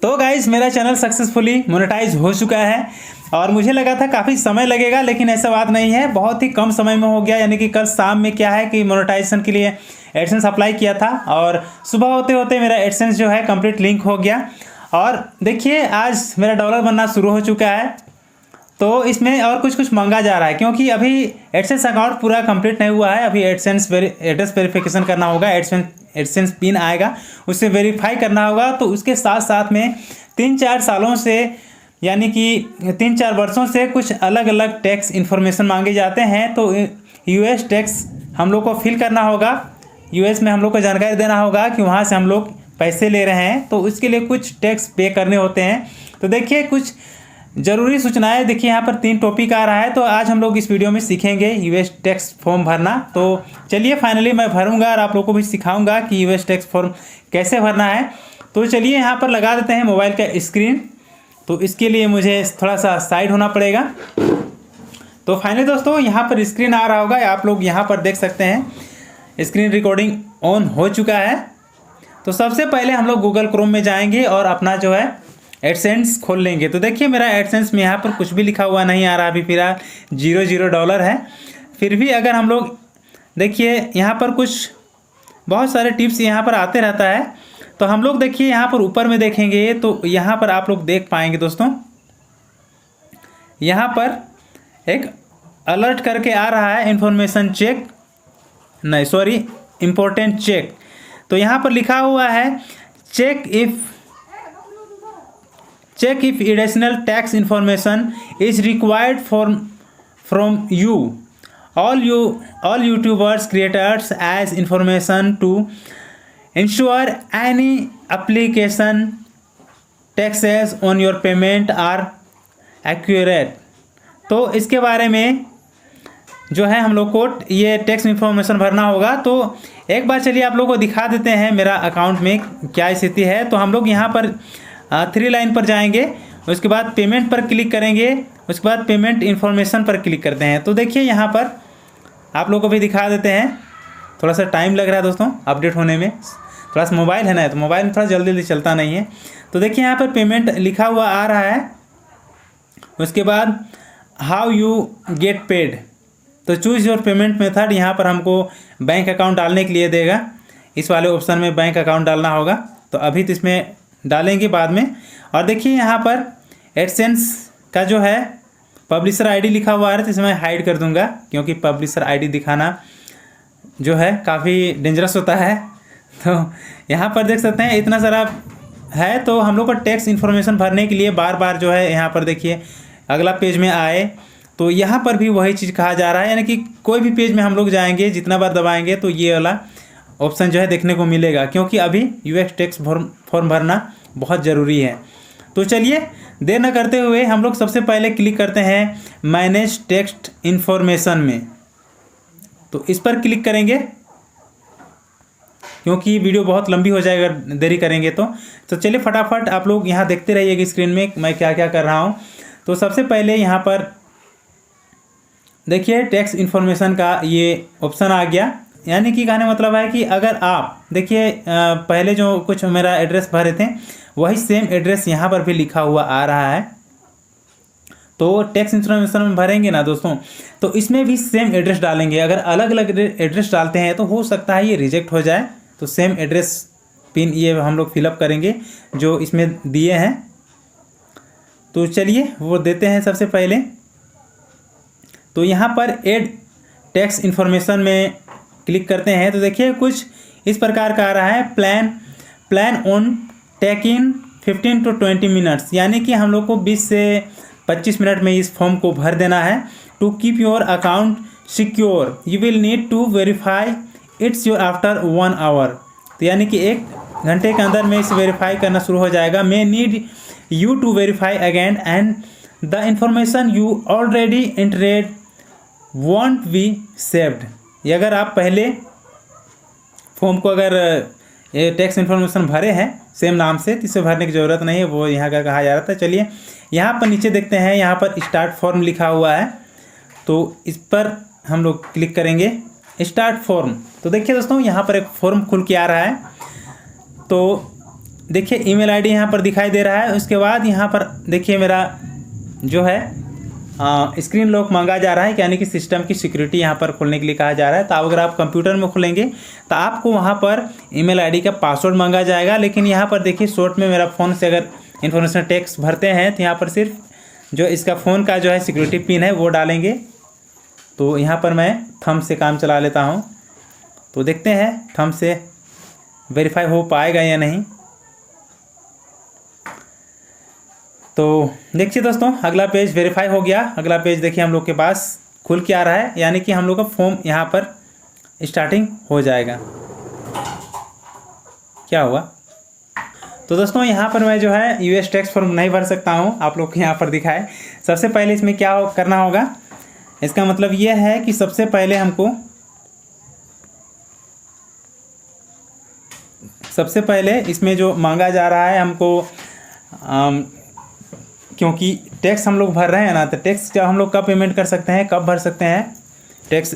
तो गाइस मेरा channel successfully monetise हो चुका है और मुझे लगा था काफ़ी समय लगेगा, लेकिन ऐसा बात नहीं है, बहुत ही कम समय में हो गया। यानी कि कल शाम में क्या है कि मोनेटाइजेशन के लिए एडसेंस अप्लाई किया था और सुबह होते होते मेरा एडसेंस जो है कंप्लीट लिंक हो गया। और देखिए आज मेरा डॉलर बनना शुरू हो चुका है। तो इसमें और कुछ मांगा जा रहा है क्योंकि अभी एडसेंस अकाउंट पूरा कंप्लीट नहीं हुआ है। अभी एडसेंस एड्रेस वेरिफिकेशन करना होगा, एडसेंस पिन आएगा, उससे वेरीफाई करना होगा। तो उसके साथ साथ में 3-4 सालों से यानी कि 3-4 वर्षों से कुछ अलग अलग टैक्स इन्फॉर्मेशन मांगे जाते हैं। तो यूएस टैक्स हम लोग को फिल करना होगा, यूएस में हम लोग को जानकारी देना होगा कि वहाँ से हम लोग पैसे ले रहे हैं, तो उसके लिए कुछ टैक्स पे करने होते हैं। तो देखिए कुछ ज़रूरी सूचनाएं, देखिए यहाँ पर 3 टॉपिक आ रहा है। तो आज हम लोग इस वीडियो में सीखेंगे यूएस टैक्स फॉर्म भरना। तो चलिए फाइनली मैं भरूंगा और आप लोगों को भी सिखाऊंगा कि यूएस टैक्स फॉर्म कैसे भरना है। तो चलिए यहाँ पर लगा देते हैं मोबाइल का स्क्रीन। तो इसके लिए मुझे थोड़ा सा साइड होना पड़ेगा। तो फाइनली दोस्तों यहाँ पर स्क्रीन आ रहा होगा, आप लोग यहाँ पर देख सकते हैं स्क्रीन रिकॉर्डिंग ऑन हो चुका है। तो सबसे पहले हम लोग गूगल क्रोम में जाएंगे और अपना जो है एडसेंस खोल लेंगे। तो देखिए मेरा एडसेंस में यहाँ पर कुछ भी लिखा हुआ नहीं आ रहा, अभी फिलहाल $0 है। फिर भी अगर हम लोग देखिए यहाँ पर कुछ बहुत सारे टिप्स यहाँ पर आते रहता है। तो हम लोग देखिए यहाँ पर ऊपर में देखेंगे तो यहाँ पर आप लोग देख पाएंगे दोस्तों, यहाँ पर एक अलर्ट करके आ रहा है इन्फॉर्मेशन चेक, नहीं सॉरी इम्पोर्टेंट चेक। तो यहाँ पर लिखा हुआ है check if additional tax information is required from you all YouTubers creators as information to ensure any application taxes on your payment are accurate। तो इसके बारे में जो है हम लोग को ये टैक्स इन्फॉर्मेशन भरना होगा। तो एक बार चलिए आप लोगों को दिखा देते हैं मेरा अकाउंट में क्या स्थिति है। तो हम लोग यहाँ पर 3 लाइन पर जाएंगे, उसके बाद पेमेंट पर क्लिक करेंगे, उसके बाद पेमेंट इन्फॉर्मेशन पर क्लिक करते हैं। तो देखिए यहाँ पर आप लोगों को भी दिखा देते हैं, थोड़ा सा टाइम लग रहा है दोस्तों अपडेट होने में, थोड़ा सा मोबाइल है ना, तो मोबाइल में थोड़ा जल्दी चलता नहीं है। तो देखिए यहाँ पर पेमेंट लिखा हुआ आ रहा है, उसके बाद हाउ यू गेट पेड। तो चूज़ योर पेमेंट मेथड, यहाँ पर हमको बैंक अकाउंट डालने के लिए देगा, इस वाले ऑप्शन में बैंक अकाउंट डालना होगा। तो अभी तो इसमें डालेंगे बाद में। और देखिए यहाँ पर एडसेंस का जो है पब्लिशर आईडी लिखा हुआ है, तो इसे मैं हाइड कर दूंगा क्योंकि पब्लिशर आईडी दिखाना जो है काफ़ी डेंजरस होता है। तो यहाँ पर देख सकते हैं इतना सारा है। तो हम लोग को टैक्स इन्फॉर्मेशन भरने के लिए बार बार जो है यहाँ पर देखिए अगला पेज में आए तो यहाँ पर भी वही चीज़ कहा जा रहा है, यानी कि कोई भी पेज में हम लोग जाएंगे जितना बार दबाएंगे तो ये वाला ऑप्शन जो है देखने को मिलेगा, क्योंकि अभी यूएस टैक्स फॉर्म भरना बहुत ज़रूरी है। तो चलिए देर न करते हुए हम लोग सबसे पहले क्लिक करते हैं मैनेज टैक्स इन्फॉर्मेशन में। तो इस पर क्लिक करेंगे क्योंकि वीडियो बहुत लंबी हो जाएगा देरी करेंगे तो चलिए फटाफट आप लोग यहाँ देखते रहिएगा स्क्रीन में मैं क्या क्या कर रहा हूँ। तो सबसे पहले यहाँ पर देखिए टैक्स इन्फॉर्मेशन का ये ऑप्शन आ गया। यानी कि कहने मतलब है कि अगर आप देखिए पहले जो कुछ मेरा एड्रेस भरे थे वही सेम एड्रेस यहाँ पर भी लिखा हुआ आ रहा है। तो टैक्स इन्फॉर्मेशन में भरेंगे ना दोस्तों, तो इसमें भी सेम एड्रेस डालेंगे। अगर अलग अलग एड्रेस डालते हैं तो हो सकता है ये रिजेक्ट हो जाए। तो सेम एड्रेस पिन ये हम लोग फिलअप करेंगे जो इसमें दिए हैं। तो चलिए वो देते हैं सबसे पहले। तो यहाँ पर ऐड टैक्स इन्फॉर्मेशन में क्लिक करते हैं। तो देखिए कुछ इस प्रकार का आ रहा है, plan on take in 15 to 20 minutes, यानी कि हम लोग को 20 से 25 मिनट में इस फॉर्म को भर देना है। To keep your account secure you will need to verify it's your after 1 hour. तो यानी कि 1 घंटे के अंदर में इसे वेरीफाई करना शुरू हो जाएगा। May need you to verify again and the information you already entered won't be saved. ये अगर आप पहले फॉर्म को अगर ये टैक्स इन्फॉर्मेशन भरे हैं सेम नाम से तो इसे भरने की ज़रूरत नहीं है, वो यहाँ का कहा जा रहा था। चलिए यहाँ पर नीचे देखते हैं, यहाँ पर स्टार्ट फॉर्म लिखा हुआ है। तो इस पर हम लोग क्लिक करेंगे स्टार्ट फॉर्म। तो देखिए दोस्तों यहाँ पर एक फॉर्म खुल के आ रहा है। तो देखिए ईमेल आईडी यहाँ पर दिखाई दे रहा है। उसके बाद यहाँ पर देखिए मेरा जो है स्क्रीन लॉक मांगा जा रहा है, यानी कि सिस्टम की सिक्योरिटी यहाँ पर खोलने के लिए कहा जा रहा है। तो अगर आप कंप्यूटर में खोलेंगे तो आपको वहाँ पर ईमेल आईडी का पासवर्ड मांगा जाएगा। लेकिन यहाँ पर देखिए शॉर्ट में मेरा फ़ोन से अगर इन्फॉर्मेशन टैक्स भरते हैं तो यहाँ पर सिर्फ जो इसका फ़ोन का जो है सिक्योरिटी पिन है वो डालेंगे। तो यहाँ पर मैं थंब से काम चला लेता हूँ, तो देखते हैं थंब से वेरीफाई हो पाएगा या नहीं। तो देखिए दोस्तों अगला पेज वेरीफाई हो गया। अगला पेज देखिए हम लोग के पास खुल के आ रहा है, यानी कि हम लोग का फॉर्म यहाँ पर स्टार्टिंग हो जाएगा। क्या हुआ? तो दोस्तों यहाँ पर मैं जो है यूएस टैक्स फॉर्म नहीं भर सकता हूँ, आप लोग को यहाँ पर दिखा है। सबसे पहले इसमें क्या करना होगा, इसका मतलब ये है कि सबसे पहले हमको इसमें जो मांगा जा रहा है हमको क्योंकि टैक्स हम लोग भर रहे हैं ना, तो टैक्स जब हम लोग कब पेमेंट कर सकते हैं, कब भर सकते हैं टैक्स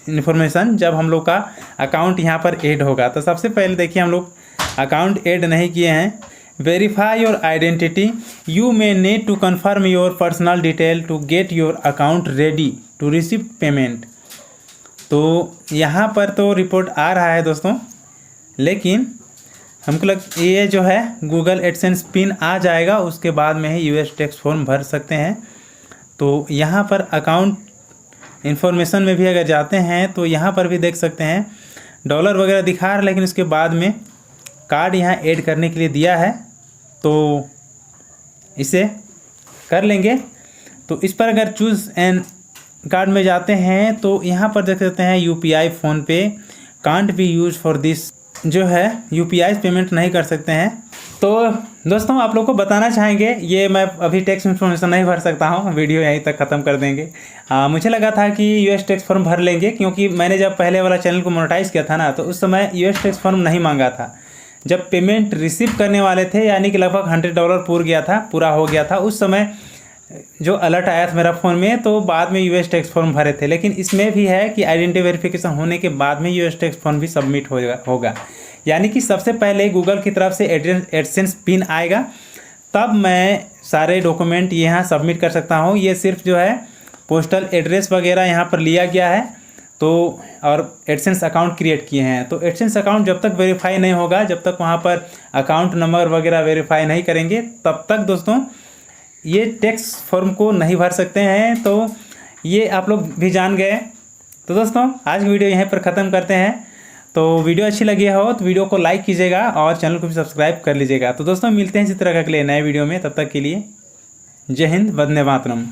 इन्फॉर्मेशन, जब हम लोग का अकाउंट यहाँ पर ऐड होगा। तो सबसे पहले देखिए हम लोग अकाउंट ऐड नहीं किए हैं। Verify your identity, you may need to confirm your personal detail to get your account ready to receive payment. तो यहाँ पर तो रिपोर्ट आ रहा है दोस्तों, लेकिन हमको ये जो है गूगल एडसेंस पिन आ जाएगा, उसके बाद में ही यूएस टैक्स फॉर्म भर सकते हैं। तो यहाँ पर अकाउंट इन्फॉर्मेशन में भी अगर जाते हैं तो यहाँ पर भी देख सकते हैं डॉलर वगैरह दिखा रहा है, लेकिन उसके बाद में कार्ड यहाँ ऐड करने के लिए दिया है, तो इसे कर लेंगे। तो इस पर अगर चूज़ एंड कार्ड में जाते हैं तो यहाँ पर देख सकते हैं UPI PhonePe can't be use for this, जो है यूपीआई पेमेंट नहीं कर सकते हैं। तो दोस्तों आप लोग को बताना चाहेंगे, ये मैं अभी टैक्स इन्फॉर्मेशन नहीं भर सकता हूँ, वीडियो यहीं तक ख़त्म कर देंगे। मुझे लगा था कि यूएस टैक्स फॉर्म भर लेंगे, क्योंकि मैंने जब पहले वाला चैनल को मोनेटाइज़ किया था ना, तो उस समय यूएस टैक्स फॉर्म नहीं मांगा था। जब पेमेंट रिसीव करने वाले थे, यानी कि लगभग $100 पूरा हो गया था, उस समय जो अलर्ट आया था मेरा फ़ोन में, तो बाद में यूएस टैक्स फॉर्म भरे थे। लेकिन इसमें भी है कि आइडेंटिटी वेरिफिकेशन होने के बाद में यूएस टैक्स फॉर्म भी सबमिट होगा। यानी कि सबसे पहले गूगल की तरफ से एडसेंस पिन आएगा, तब मैं सारे डॉक्यूमेंट यहाँ सबमिट कर सकता हूँ। ये सिर्फ जो है पोस्टल एड्रेस वगैरह यहाँ पर लिया गया है, तो और एडसेंस अकाउंट क्रिएट किए हैं। तो एडसेंस अकाउंट जब तक वेरीफाई नहीं होगा, जब तक वहाँ पर अकाउंट नंबर वगैरह वेरीफाई नहीं करेंगे, तब तक दोस्तों ये टैक्स फॉर्म को नहीं भर सकते हैं। तो ये आप लोग भी जान गए। तो दोस्तों आज की वीडियो यहीं पर ख़त्म करते हैं। तो वीडियो अच्छी लगी हो तो वीडियो को लाइक कीजिएगा और चैनल को भी सब्सक्राइब कर लीजिएगा। तो दोस्तों मिलते हैं इसी तरह के लिए नए वीडियो में, तब तक के लिए जय हिंद, वंदे मातरम।